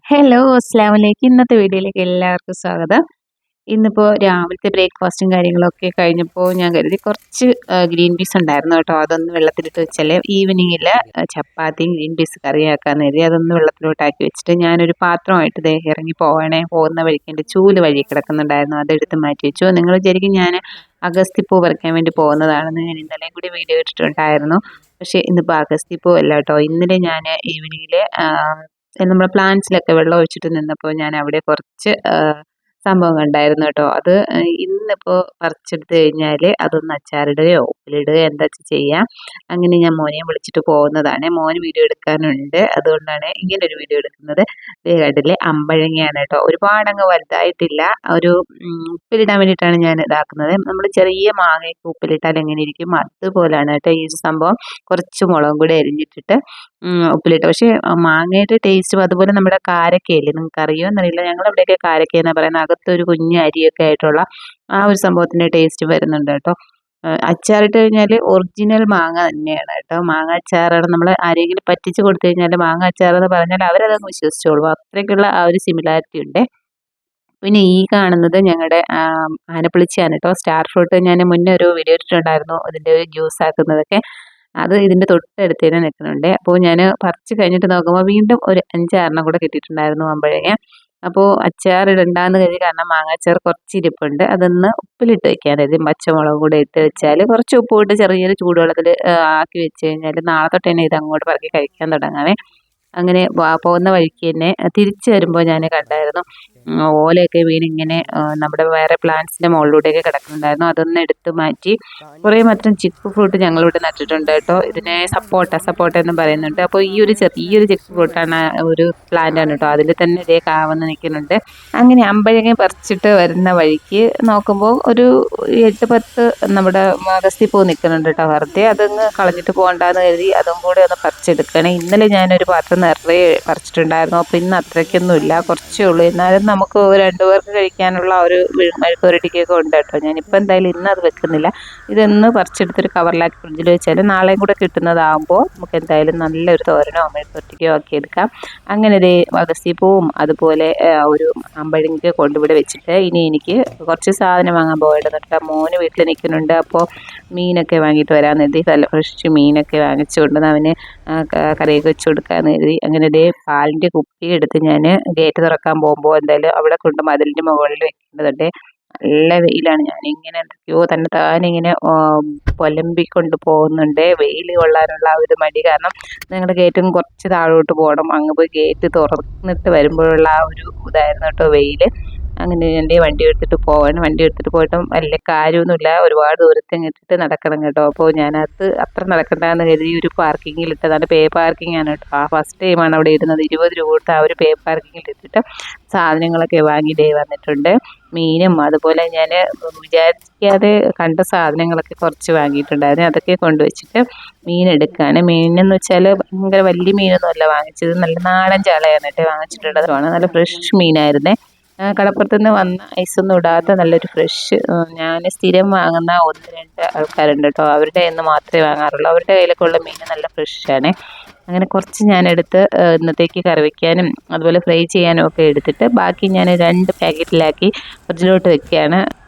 Hello, അസ്സലാമലൈക്കും. ഇന്നത്തെ വീഡിയോയിലേക്ക് എല്ലാവർക്കും സ്വാഗതം. ഇന്നിപ്പോൾ രാവിലത്തെ ബ്രേക്ക്ഫാസ്റ്റും കാര്യങ്ങളൊക്കെ കഴിഞ്ഞപ്പോൾ ഞാൻ കരുതി കുറച്ച് ഗ്രീൻ പീസ് ഉണ്ടായിരുന്നു കേട്ടോ. അതൊന്ന് വെള്ളത്തിലിട്ട് വെച്ചാൽ ഈവനിങ്ങിൽ ചപ്പാത്തിയും ഗ്രീൻ പീസ് കറിയാക്കാമെന്ന് കരുതി അതൊന്ന് വെള്ളത്തിലോട്ടാക്കി വെച്ചിട്ട് ഞാനൊരു പാത്രമായിട്ട് ദേ ഇറങ്ങി പോകുന്ന വഴിക്ക് എൻ്റെ ചൂല് വഴി കിടക്കുന്നുണ്ടായിരുന്നു. അതെടുത്ത് മാറ്റി വെച്ചു. നിങ്ങൾ വിചാരിക്കും ഞാൻ അഗസ്തിപ്പൂ പറിക്കാൻ വേണ്ടി പോകുന്നതാണെന്ന്. ഞാൻ ഇന്നലെയും കൂടി വീഡിയോ ഇട്ടിട്ടുണ്ടായിരുന്നു. പക്ഷേ ഇന്നിപ്പോൾ അഗസ്തിപ്പൂ അല്ല കേട്ടോ. ഇന്നലെ ഞാൻ ഈവനിങ്ങിൽ നമ്മുടെ പ്ലാന്റ്സിലൊക്കെ വെള്ളം ഒഴിച്ചിട്ട് നിന്നപ്പോൾ ഞാൻ അവിടെ കുറച്ച് സംഭവം കണ്ടായിരുന്നു കേട്ടോ. അത് ഇന്നിപ്പോൾ പറിച്ചെടുത്ത് കഴിഞ്ഞാൽ അതൊന്ന് അച്ചാറിടുകയോ ഉപ്പിലിടുകയോ എന്താ ചെയ്യാം. അങ്ങനെ ഞാൻ മോനെ വിളിച്ചിട്ട് പോകുന്നതാണ്. മോന് വീഡിയോ എടുക്കാനുണ്ട്, അതുകൊണ്ടാണ് ഇങ്ങനെ ഒരു വീഡിയോ എടുക്കുന്നത്. കണ്ടില്ലേ, അമ്പഴങ്ങയാണ് കേട്ടോ. ഒരുപാടങ്ങ് വലുതായിട്ടില്ല. ഒരു ഉപ്പിലിടാൻ വേണ്ടിയിട്ടാണ് ഞാൻ ഇതാക്കുന്നത്. നമ്മൾ ചെറിയ മാങ്ങയൊക്കെ ഉപ്പിലിട്ടാൽ എങ്ങനെ ഇരിക്കും അതുപോലെയാണ് കേട്ടോ ഈ സംഭവം. കുറച്ച് മുളകും കൂടി അരിഞ്ഞിട്ടിട്ട് ഉപ്പിലിട്ട്. പക്ഷേ മാങ്ങയുടെ ടേസ്റ്റും അതുപോലെ നമ്മുടെ കാരക്കയില്ലേ, നിങ്ങൾക്ക് അറിയുമോ എന്നറിയില്ല, ഞങ്ങളവിടെയൊക്കെ കാരക്ക എന്നാണ് പറയുന്നത്. അകത്തൊരു കുഞ്ഞ് അരിയൊക്കെ ആയിട്ടുള്ള ആ ഒരു സംഭവത്തിൻ്റെ ടേസ്റ്റ് വരുന്നുണ്ട് കേട്ടോ. അച്ചാറിട്ട് കഴിഞ്ഞാൽ ഒറിജിനൽ മാങ്ങ തന്നെയാണ് കേട്ടോ. മാങ്ങ അച്ചാറാണ്. നമ്മൾ ആരെങ്കിലും പറ്റിച്ച് കൊടുത്തു കഴിഞ്ഞാൽ മാങ്ങ അച്ചാറെന്ന് പറഞ്ഞാൽ അവരതങ്ങ് വിശ്വസിച്ചോളും. അത്രയ്ക്കുള്ള ആ ഒരു സിമിലാരിറ്റി ഉണ്ട്. പിന്നെ ഈ കാണുന്നത് ഞങ്ങളുടെ ആനപ്പളിച്ചയാണ് കേട്ടോ. സ്റ്റാർ ഫ്രൂട്ട് ഞാൻ മുന്നേ ഒരു വീഡിയോ ഇട്ടിട്ടുണ്ടായിരുന്നു, ഇതിൻ്റെ ഒരു ജ്യൂസ് ആക്കുന്നതൊക്കെ. അത് ഇതിൻ്റെ തൊട്ടടുത്ത് തന്നെ നിൽക്കുന്നുണ്ട്. അപ്പോൾ ഞാൻ പറിച്ച് കഴിഞ്ഞിട്ട് നോക്കുമ്പോൾ വീണ്ടും ഒരു 5-6 കൂടെ കിട്ടിയിട്ടുണ്ടായിരുന്നു അമ്പഴങ്ങ. അപ്പോൾ അച്ചാറിടണ്ടാന്ന് കരുതി, കാരണം മാങ്ങാച്ചാർ കുറച്ച് ഇരിപ്പുണ്ട്, അതൊന്ന് ഉപ്പിലിട്ട് വെക്കാൻ കരുതി. പച്ചമുളകും കൂടെ ഇട്ട് വെച്ചാൽ കുറച്ച് ഉപ്പ് ഇട്ട് ചെറിയൊരു ചൂടുവെള്ളത്തിൽ ആക്കി വെച്ച് കഴിഞ്ഞാൽ നാളെ തൊട്ട് തന്നെ ഇത് അങ്ങോട്ട് പറക്കി കഴിക്കാൻ തുടങ്ങാമേ. അങ്ങനെ പോകുന്ന വഴിക്ക് തന്നെ തിരിച്ചു വരുമ്പോൾ ഞാൻ കണ്ടായിരുന്നു ഓലയൊക്കെ വീണിങ്ങനെ നമ്മുടെ വേറെ പ്ലാന്റ്സിൻ്റെ മുകളിലൂടെയൊക്കെ കിടക്കുന്നുണ്ടായിരുന്നു. അതൊന്ന് എടുത്ത് മാറ്റി. കുറേ മറ്റും ചിക്കു ഫ്രൂട്ട് ഞങ്ങളിവിടെ നട്ടിട്ടുണ്ട് കേട്ടോ. ഇതിനെ സപ്പോട്ട എന്നും പറയുന്നുണ്ട്. അപ്പോൾ ഈ ഒരു ചെറിയൊരു ചിക്കു ഫ്രൂട്ടാണ്, ഒരു പ്ലാന്റാണ് കേട്ടോ. അതിൽ തന്നെ ഇതേ കാവന്ന് നിൽക്കുന്നുണ്ട്. അങ്ങനെ അമ്പഴങ്ങ പറിച്ചിട്ട് വരുന്ന വഴിക്ക് നോക്കുമ്പോൾ ഒരു 8-10 നമ്മുടെ അഗസ്തിപ്പൂ നിൽക്കുന്നുണ്ട് കേട്ടോ. വെറുതെ അതങ്ങ് കളഞ്ഞിട്ട് പോകണ്ടെന്ന് കരുതി അതും കൂടെ ഒന്ന് പറിച്ചെടുക്കണേ. ഇന്നലെ ഞാനൊരു പാത്രം നിറയെ പറിച്ചിട്ടുണ്ടായിരുന്നു. അപ്പോൾ ഇന്ന് അത്രയ്ക്കൊന്നുമില്ല, കുറച്ചേ ഉള്ളൂ. എന്നാലും നമുക്ക് 2 പേർക്ക് കഴിക്കാനുള്ള ഒരു മെഴുക്കുവരട്ടിക്കൊക്കെ ഉണ്ട് കേട്ടോ. ഞാനിപ്പോൾ എന്തായാലും ഇന്ന് അത് വെക്കുന്നില്ല. ഇതൊന്ന് പറിച്ചെടുത്തൊരു കവറിലാക്കി ഫ്രിഡ്ജിൽ വെച്ചാൽ നാളെയും കൂടെ കിട്ടുന്നതാകുമ്പോൾ നമുക്ക് എന്തായാലും നല്ലൊരു തോരനോ മെഴുക്കുവരട്ടിക്കോ ആക്കി എടുക്കാം. അങ്ങനെ ഒരു അഗസ്തിപ്പൂവും അതുപോലെ ഒരു അമ്പഴങ്ങ കൊണ്ടിവിടെ വെച്ചിട്ട് ഇനി എനിക്ക് കുറച്ച് സാധനം വാങ്ങാൻ പോയിടുന്നുണ്ട്. മോന് വീട്ടിൽ നിൽക്കുന്നുണ്ട്. അപ്പോൾ മീനൊക്കെ വാങ്ങിയിട്ട് വരാമെന്ന് കരുതി. നല്ല ഫ്രഷ് മീനൊക്കെ വാങ്ങിച്ചു കൊണ്ടുവന്ന് അവന് കറിയൊക്കെ വെച്ച് കൊടുക്കാമെന്ന് കരുതി. അങ്ങനെ ഇതേ പാലിൻ്റെ കുപ്പി എടുത്ത് ഞാൻ ഗേറ്റ് തുറക്കാൻ പോകുമ്പോൾ എന്തായാലും അവിടെ കൊണ്ട് മതിലിൻ്റെ മുകളിൽ വെക്കേണ്ടതുണ്ട്. നല്ല വെയിലാണ്. ഞാനിങ്ങനെ എന്തൊക്കെയോ താനിങ്ങനെ പൊലമ്പിക്കൊണ്ട് പോകുന്നുണ്ട്. വെയിൽ കൊള്ളാനുള്ള ആ ഒരു മടി കാരണം ഞങ്ങളുടെ ഗേറ്റും കുറച്ച് താഴോട്ട് പോകണം. അങ്ങ് പോയി ഗേറ്റ് തുറന്നിട്ട് വരുമ്പോഴുള്ള ആ ഒരു ഇതായിരുന്നു കേട്ടോ വെയിൽ. അങ്ങനെ എൻ്റെ വണ്ടി എടുത്തിട്ട് പോവാണ്. വണ്ടി എടുത്തിട്ട് പോയിട്ടും വലിയ കാര്യമൊന്നുമില്ല, ഒരുപാട് ദൂരത്തെ ഇട്ടിട്ട് നടക്കണം കേട്ടോ. അപ്പോൾ ഞാനത് അത്ര നടക്കണ്ടെന്ന് കരുതി ഒരു പാർക്കിങ്ങിൽ ഇട്ടതാണ്. പേ പാർക്കിംഗ് ആണ് കേട്ടോ. ഫസ്റ്റ് ടൈമാണ് അവിടെ ഇടുന്നത്. 20 രൂപ കൊടുത്ത് ആ ഒരു പേ പാർക്കിങ്ങിൽ ഇട്ടിട്ട് സാധനങ്ങളൊക്കെ വാങ്ങി വന്നിട്ടുണ്ട്. മീനും അതുപോലെ ഞാൻ വിചാരിക്കാതെ കണ്ട സാധനങ്ങളൊക്കെ കുറച്ച് വാങ്ങിയിട്ടുണ്ടായിരുന്നു. അതൊക്കെ കൊണ്ടുവച്ചിട്ട് മീൻ എടുക്കുകയാണ്. മീനെന്ന് വെച്ചാൽ ഭയങ്കര വലിയ മീനൊന്നും അല്ല വാങ്ങിച്ചത്, നല്ല നാടൻ ചാളയാണ് കേട്ടോ വാങ്ങിച്ചിട്ടുള്ളത്. നല്ല ഫ്രഷ് മീനായിരുന്നേ. കടപ്പുറത്തുനിന്ന് വന്ന ഐസൊന്നും ഇടാത്ത നല്ലൊരു ഫ്രഷ്. ഞാൻ സ്ഥിരം വാങ്ങുന്ന 1-2 ആൾക്കാരുണ്ട് കേട്ടോ. അവരുടെ കയ്യിൽ നിന്ന് മാത്രമേ വാങ്ങാറുള്ളൂ. അവരുടെ കയ്യിലൊക്കെ ഉള്ള മീൻ നല്ല ഫ്രഷാണ്. അങ്ങനെ കുറച്ച് ഞാനെടുത്ത് ഇന്നത്തേക്ക് കറി വയ്ക്കാനും അതുപോലെ ഫ്രൈ ചെയ്യാനും ഒക്കെ എടുത്തിട്ട് ബാക്കി ഞാൻ 2 പാക്കറ്റിലാക്കി ഫ്രിഡ്ജിലോട്ട് വെക്കുകയാണ്.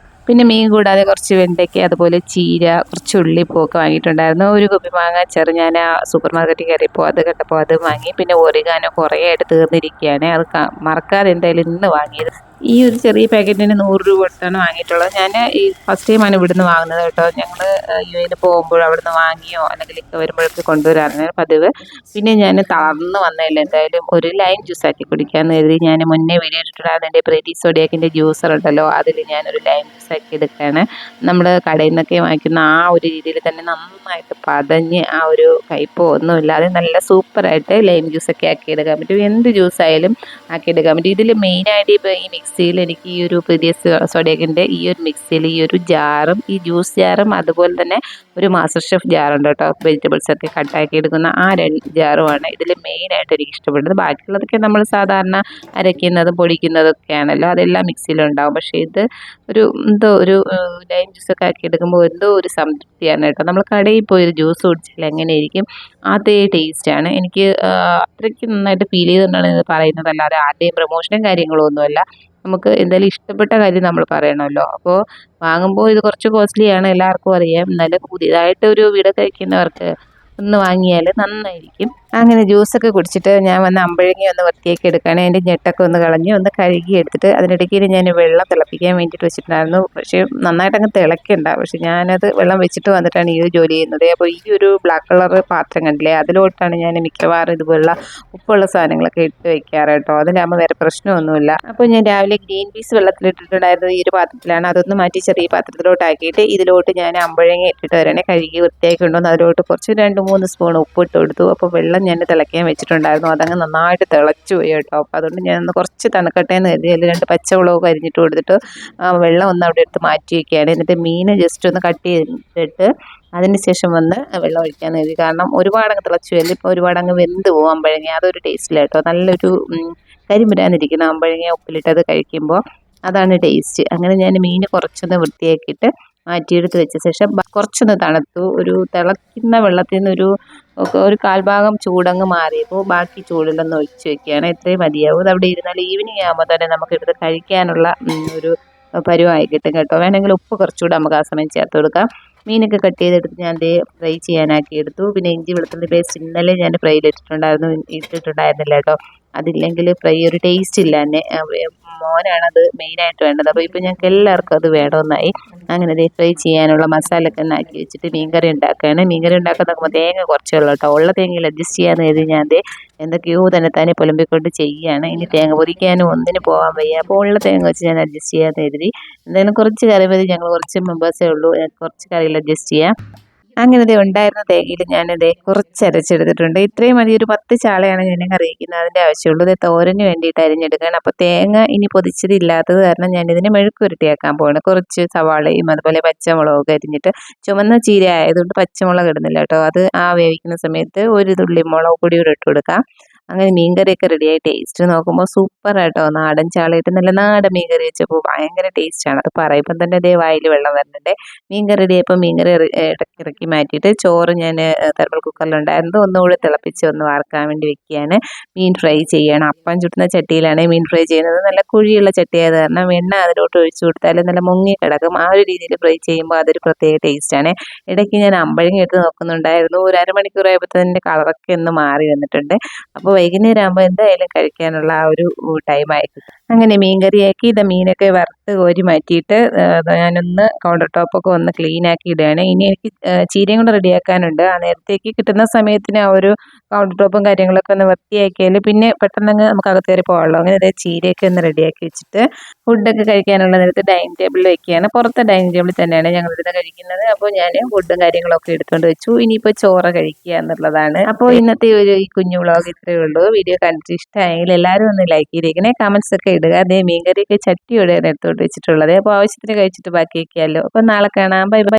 പിന്നെ മീൻ കൂടാതെ കുറച്ച് വെണ്ടയ്ക്ക അതുപോലെ ചീര, കുറച്ച് ഉള്ളിപ്പൂവൊക്കെ വാങ്ങിയിട്ടുണ്ടായിരുന്നു. ഒരു കുപ്പി മാങ്ങാച്ചാറ് ഞാൻ ആ സൂപ്പർ മാർക്കറ്റിൽ കയറിയപ്പോൾ അത് കണ്ടപ്പോൾ അത് വാങ്ങി. പിന്നെ ഒറിഗാനോ കുറേ ആയിട്ട് തീർന്നിരിക്കുകയാണ്. അത് മറക്കാതെ എന്തായാലും ഇന്ന് വാങ്ങിയത്. ഈ ഒരു ചെറിയ പാക്കറ്റിന് 100 രൂപ കൊടുത്താണ് വാങ്ങിയിട്ടുള്ളത്. ഞാൻ ഈ ഫസ്റ്റ് ടൈമാണ് ഇവിടുന്ന് വാങ്ങുന്നത് കേട്ടോ. ഞങ്ങൾ യുഎയിൽ പോകുമ്പോൾ അവിടുന്ന് വാങ്ങിയോ അല്ലെങ്കിൽ ഇക്ക വരുമ്പോഴൊക്കെ കൊണ്ടുവരാറാണ് പതിവ്. പിന്നെ ഞാൻ തളർന്ന് വന്നതല്ല, എന്തായാലും ഒരു ലൈം ജ്യൂസാക്കി കുടിക്കാമെന്ന് കരുതി. ഞാൻ മുന്നേ വീഡിയോ ഇട്ടിട്ടുണ്ടായിരുന്നു എൻ്റെ പ്രീതി സോഡിയാക്കിൻ്റെ ജ്യൂസർ ഉണ്ടല്ലോ, അതിൽ ഞാനൊരു ലൈം ജ്യൂസാക്കി എടുക്കുകയാണ്. നമ്മൾ കടയിൽ നിന്നൊക്കെ വാങ്ങിക്കുന്ന ആ ഒരു രീതിയിൽ തന്നെ നന്നായിട്ട് പതഞ്ഞ് ആ ഒരു കയ്പോ ഒന്നുമില്ലാതെ നല്ല സൂപ്പറായിട്ട് ലൈം ജ്യൂസൊക്കെ ആക്കി എടുക്കാൻ പറ്റും. എന്ത് ജ്യൂസായാലും ആക്കി എടുക്കാൻ പറ്റും. ഇതിൽ മെയിനായിട്ട് ഇപ്പോൾ ഈ മിക്സിയിൽ എനിക്ക് ഈ ഒരു പുതിയ സോഡിയക്കിൻ്റെ ഈ ഒരു മിക്സിയിൽ ഈ ഒരു ജാറും ഈ ജ്യൂസ് ജാറും അതുപോലെ തന്നെ ഒരു മാസ്റ്റർ ഷെഫ് ജാറുണ്ട് കേട്ടോ, വെജിറ്റബിൾസ് ഒക്കെ കട്ടാക്കി എടുക്കുന്ന ആ 2 ജാറുമാണ് ഇതിൽ മെയിനായിട്ട് എനിക്ക് ഇഷ്ടപ്പെട്ടത്. ബാക്കിയുള്ളതൊക്കെ നമ്മൾ സാധാരണ അരയ്ക്കുന്നതും പൊടിക്കുന്നതും ഒക്കെയാണല്ലോ, അതെല്ലാം മിക്സിയിലുണ്ടാവും. പക്ഷേ ഇത് ഒരു എന്തോ ഒരു ലൈം ജ്യൂസൊക്കെ ആക്കി എടുക്കുമ്പോൾ എന്തോ ഒരു സംതൃപ്തിയാണ് കേട്ടോ. നമ്മൾ കടയിൽ പോയി ഒരു ജ്യൂസ് കുടിച്ചാൽ എങ്ങനെയായിരിക്കും അതേ ടേസ്റ്റാണ് എനിക്ക് അത്രയ്ക്ക് നന്നായിട്ട് ഫീൽ ചെയ്തുകൊണ്ടാണ് ഇത് പറയുന്നത്, അല്ലാതെ ആരുടെയും പ്രൊമോഷനും കാര്യങ്ങളും ഒന്നുമല്ല. നമുക്ക് എന്തായാലും ഇഷ്ടപ്പെട്ട കാര്യം നമ്മൾ പറയണമല്ലോ. അപ്പോൾ വാങ്ങുമ്പോൾ ഇത് കുറച്ച് കോസ്റ്റ്ലിയാണ്, എല്ലാവർക്കും അറിയാം. എന്നാലും പുതിയതായിട്ട് ഒരു വീടൊക്കെ കഴിക്കുന്നവർക്ക് ഒന്ന് വാങ്ങിയാൽ നന്നായിരിക്കും. അങ്ങനെ ജ്യൂസൊക്കെ കുടിച്ചിട്ട് ഞാൻ വന്ന് അമ്പഴങ്ങി ഒന്ന് വൃത്തിയാക്കി എടുക്കുകയാണ്. അതിൻ്റെ ഞെട്ടൊക്കെ ഒന്ന് കളഞ്ഞ് ഒന്ന് കഴുകി എടുത്തിട്ട് അതിനിടയ്ക്ക് ഞാൻ വെള്ളം തിളപ്പിക്കാൻ വേണ്ടിയിട്ട് വെച്ചിട്ടുണ്ടായിരുന്നു. പക്ഷേ നന്നായിട്ട് അങ്ങ് തിളയ്ക്കണ്ട. പക്ഷേ ഞാനത് വെള്ളം വെച്ചിട്ട് വന്നിട്ടാണ് ഈ ഒരു ജോലി ചെയ്യുന്നത്. അപ്പോൾ ഈ ഒരു ബ്ലാക്ക് കളർ പാത്രം കണ്ടില്ലേ, അതിലോട്ടാണ് ഞാൻ മിക്കവാറും ഇതുപോലുള്ള ഉപ്പുള്ള സാധനങ്ങളൊക്കെ ഇട്ട് വയ്ക്കാറ് കേട്ടോ. അതിലാകുമ്പോൾ വേറെ പ്രശ്നമൊന്നുമില്ല. അപ്പോൾ ഞാൻ രാവിലെ ഗ്രീൻ പീസ് വെള്ളത്തിലിട്ടിട്ടുണ്ടായിരുന്നത് ഈ ഒരു പാത്രത്തിലാണ്. അതൊന്ന് മാറ്റി ചെറിയ പാത്രത്തിലോട്ടാക്കിയിട്ട് ഇതിലോട്ട് ഞാൻ അമ്പഴങ്ങ ഇട്ടിട്ട് വരണേ, കഴുകി വൃത്തിയാക്കി കൊണ്ടുവന്ന് അതിലോട്ട് കുറച്ച് 2-3 സ്പൂൺ ഉപ്പിട്ട് കൊടുത്തു. അപ്പോൾ വെള്ളം ഞാൻ തിളയ്ക്കാൻ വെച്ചിട്ടുണ്ടായിരുന്നു, അതങ്ങ് നന്നായിട്ട് തിളച്ചു പോയി കേട്ടോ. അപ്പോൾ അതുകൊണ്ട് ഞാനൊന്ന് കുറച്ച് തണുക്കട്ടെ എന്ന് കരുതി അതിൽ 2 പച്ചമുളക് അരിഞ്ഞിട്ട് കൊടുത്തിട്ട് വെള്ളം ഒന്ന് അവിടെ എടുത്ത് മാറ്റി വയ്ക്കുകയാണ്. എന്നിട്ട് മീൻ ജസ്റ്റ് ഒന്ന് കട്ട് ചെയ്തിട്ട് അതിന് ശേഷം വന്ന് വെള്ളം ഒഴിക്കാമെന്ന് കരുതി. കാരണം ഒരുപാടങ്ങ് തിളച്ചു പോയാലും ഇപ്പോൾ ഒരുപാടങ്ങ് വെന്ത് പോകും അമ്പഴങ്ങ, അതൊരു ടേസ്റ്റില്ല കേട്ടോ. നല്ലൊരു കരിമുരാന്നിരിക്കുന്ന അമ്പഴങ്ങ ഉപ്പിലിട്ടത് കഴിക്കുമ്പോൾ അതാണ് ടേസ്റ്റ്. അങ്ങനെ ഞാൻ മീൻ കുറച്ചൊന്ന് വൃത്തിയാക്കിയിട്ട് മാറ്റിയെടുത്ത് വെച്ച ശേഷം കുറച്ചൊന്ന് തണുത്തു. ഒരു തിളയ്ക്കുന്ന വെള്ളത്തിൽ നിന്ന് ഒരു കാൽഭാഗം ചൂടങ്ങ് മാറിയപ്പോൾ ബാക്കി ചൂടിലൊന്ന് ഒഴിച്ച് വെക്കുകയാണ്. ഇത്രയും മതിയാവും. അത് അവിടെ ഇരുന്നാൽ ഈവനിങ് ആകുമ്പോൾ തന്നെ നമുക്കെടുത്ത് കഴിക്കാനുള്ള ഒരു പരുവമായി കിട്ടും കേട്ടോ. വേണമെങ്കിൽ ഉപ്പ് കുറച്ചുകൂടെ നമുക്ക് ആ സമയം ചേർത്ത് കൊടുക്കാം. മീനൊക്കെ കട്ട് ചെയ്തെടുത്ത് ഞാൻ ഫ്രൈ ചെയ്യാനാക്കി എടുത്തു. പിന്നെ ഇഞ്ചി വെളുത്തുള്ളി പേസ്റ്റ് ഇന്നലെ ഞാൻ ഇട്ടിട്ടുണ്ടായിരുന്നില്ല കേട്ടോ. അതില്ലെങ്കിൽ ഫ്രൈ ഒരു ടേസ്റ്റ് ഇല്ല തന്നെ. മോനാണത് മെയിനായിട്ട് വേണ്ടത്. അപ്പോൾ ഇപ്പോൾ ഞങ്ങൾക്ക് എല്ലാവർക്കും അത് വേണമെന്നായി. അങ്ങനെ ഫ്രൈ ചെയ്യാനുള്ള മസാലയൊക്കെ ആക്കി വെച്ചിട്ട് മീൻകറി ഉണ്ടാക്കുകയാണ്. മീൻകറി ഉണ്ടാക്കാൻ നോക്കുമ്പോൾ തേങ്ങ കുറച്ചേ ഉള്ളൂ കേട്ടോ. ഉള്ള തേങ്ങയിൽ അഡ്ജസ്റ്റ് ചെയ്യാമെന്ന് കരുതി ഞാൻ എന്തൊക്കെയോ തന്നെ പുലമ്പിക്കൊണ്ട് ചെയ്യുകയാണ്. ഇനി തേങ്ങ പൊതിക്കാനും ഒന്നിന് പോകാൻ വയ്യ. അപ്പോൾ ഉള്ള തേങ്ങ വെച്ച് ഞാൻ അഡ്ജസ്റ്റ് ചെയ്യാമെന്ന് കരുതി. എന്തായാലും കുറച്ച് കറി മതി, ഞങ്ങൾ കുറച്ച് മെമ്പേഴ്സേ ഉള്ളൂ, കുറച്ച് കറിയിൽ അഡ്ജസ്റ്റ് ചെയ്യാം. അങ്ങനെ ഉണ്ടായിരുന്ന തേങ്ങയിൽ ഞാനിത് കുറച്ച് അരച്ചെടുത്തിട്ടുണ്ട്. ഇത്രയും മതി. ഒരു 10 ചാളയാണ് ഞാൻ കറിയിക്കുന്നത്, അതിൻ്റെ ആവശ്യമുള്ളൂ. ഇത് തോരന് വേണ്ടിയിട്ട് അരിഞ്ഞെടുക്കുകയാണ്. അപ്പോൾ തേങ്ങ ഇനി പൊതിച്ചതില്ലാത്തത് കാരണം ഞാനിതിനെ മെഴുക്കുരുട്ടിയാക്കാൻ പോവാണ്. കുറച്ച് സവാളയും അതുപോലെ പച്ചമുളകൊക്കെ അരിഞ്ഞിട്ട്, ചുവന്ന ചീര ആയതുകൊണ്ട് പച്ചമുളക് ഇടുന്നില്ല കേട്ടോ. അത് വേവിക്കുന്ന സമയത്ത് ഒരു തുള്ളി മുളക് പൊടി കൂടെ ഇട്ട് കൊടുക്കാം. അങ്ങനെ മീൻകറിയൊക്കെ റെഡിയായി. ടേസ്റ്റ് നോക്കുമ്പോൾ സൂപ്പർ ആട്ടോ. നാടൻ ചാളയിട്ട് നല്ല നാടൻ മീൻകറി വെച്ചപ്പോൾ ഭയങ്കര ടേസ്റ്റാണ്. അത് പറയുമ്പം തന്നെ വായിൽ വെള്ളം വരുന്നുണ്ട്. മീൻകറി റെഡിയായപ്പോൾ മീൻകറി ഇറക്കി മാറ്റിയിട്ട് ചോറ് ഞാൻ തെർമൽ കുക്കറിലുണ്ടായിരുന്നു, ഒന്നുകൂടി തിളപ്പിച്ച് ഒന്ന് വാർക്കാൻ വേണ്ടി വെക്കുകയാണ്. മീൻ ഫ്രൈ ചെയ്യണം. അപ്പം ചുട്ടുന്ന ചട്ടിയിലാണ് മീൻ ഫ്രൈ ചെയ്യുന്നത്. നല്ല കുഴിയുള്ള ചട്ടിയായത് കാരണം എണ്ണ അതിലോട്ട് ഒഴിച്ചു കൊടുത്താൽ നല്ല മുങ്ങി കിടക്കും. ആ ഒരു രീതിയിൽ ഫ്രൈ ചെയ്യുമ്പോൾ അതൊരു പ്രത്യേക ടേസ്റ്റാണ്. ഇടയ്ക്ക് ഞാൻ അമ്പഴങ്ങ എടുത്ത് നോക്കുന്നുണ്ടായിരുന്നു. ഒരു അരമണിക്കൂറായപ്പോൾ തന്നെ കളറൊക്കെ ഒന്ന് മാറി വന്നിട്ടുണ്ട്. അപ്പോൾ വൈകുന്നേരം ആകുമ്പോൾ എന്തായാലും കഴിക്കാനുള്ള ആ ഒരു ടൈമായി. അങ്ങനെ മീൻകറിയാക്കി മീനൊക്കെ വറുത്ത് കോരി മാറ്റിയിട്ട് ഞാനൊന്ന് കൗണ്ടർ ടോപ്പൊക്കെ ഒന്ന് ക്ലീൻ ആക്കി ഇടുകയാണ്. ഇനി എനിക്ക് ചീരയും കൂടെ റെഡിയാക്കാനുണ്ട്. ആ നേരത്തേക്ക് കിട്ടുന്ന സമയത്തിന് ആ ഒരു കൗണ്ടർ ടോപ്പും കാര്യങ്ങളൊക്കെ ഒന്ന് വൃത്തിയാക്കിയാൽ പിന്നെ പെട്ടെന്ന് നമുക്ക് അകത്ത് കയറി പോകാമല്ലോ. അങ്ങനെ ചീരയൊക്കെ ഒന്ന് റെഡിയാക്കി വെച്ചിട്ട് ഫുഡൊക്കെ കഴിക്കാനുള്ള നേരത്ത് ഡൈനിങ് ടേബിളിൽ വെക്കുകയാണ്. പുറത്തെ ഡൈനിങ് ടേബിളിൽ തന്നെയാണ് ഞങ്ങളിവിടെ കഴിക്കുന്നത്. അപ്പോൾ ഞാൻ ഫുഡും കാര്യങ്ങളൊക്കെ എടുത്തുകൊണ്ട് വെച്ചു. ഇനിയിപ്പോൾ ചോറ് കഴിക്കുക എന്നുള്ളതാണ്. അപ്പോൾ ഇന്നത്തെ ഈ കുഞ്ഞു വ്ളോഗ് ഇത്രയേ ഉള്ളൂ. വീഡിയോ കണ്ടിട്ട് ഇഷ്ടമായെങ്കിൽ എല്ലാവരും ഒന്ന് ലൈക്ക് ചെയ്തേക്കണേ, കമൻസ് ഒക്കെ ഇടുക. മീൻകറിയൊക്കെ ചട്ടിയോടെ എടുത്തോട്ട് വെച്ചിട്ടുള്ളത്. അപ്പോൾ ആവശ്യത്തിന് കഴിച്ചിട്ട് ബാക്കി വയ്ക്കാമല്ലോ. അപ്പോൾ നാളെ കാണാം. Bye bye.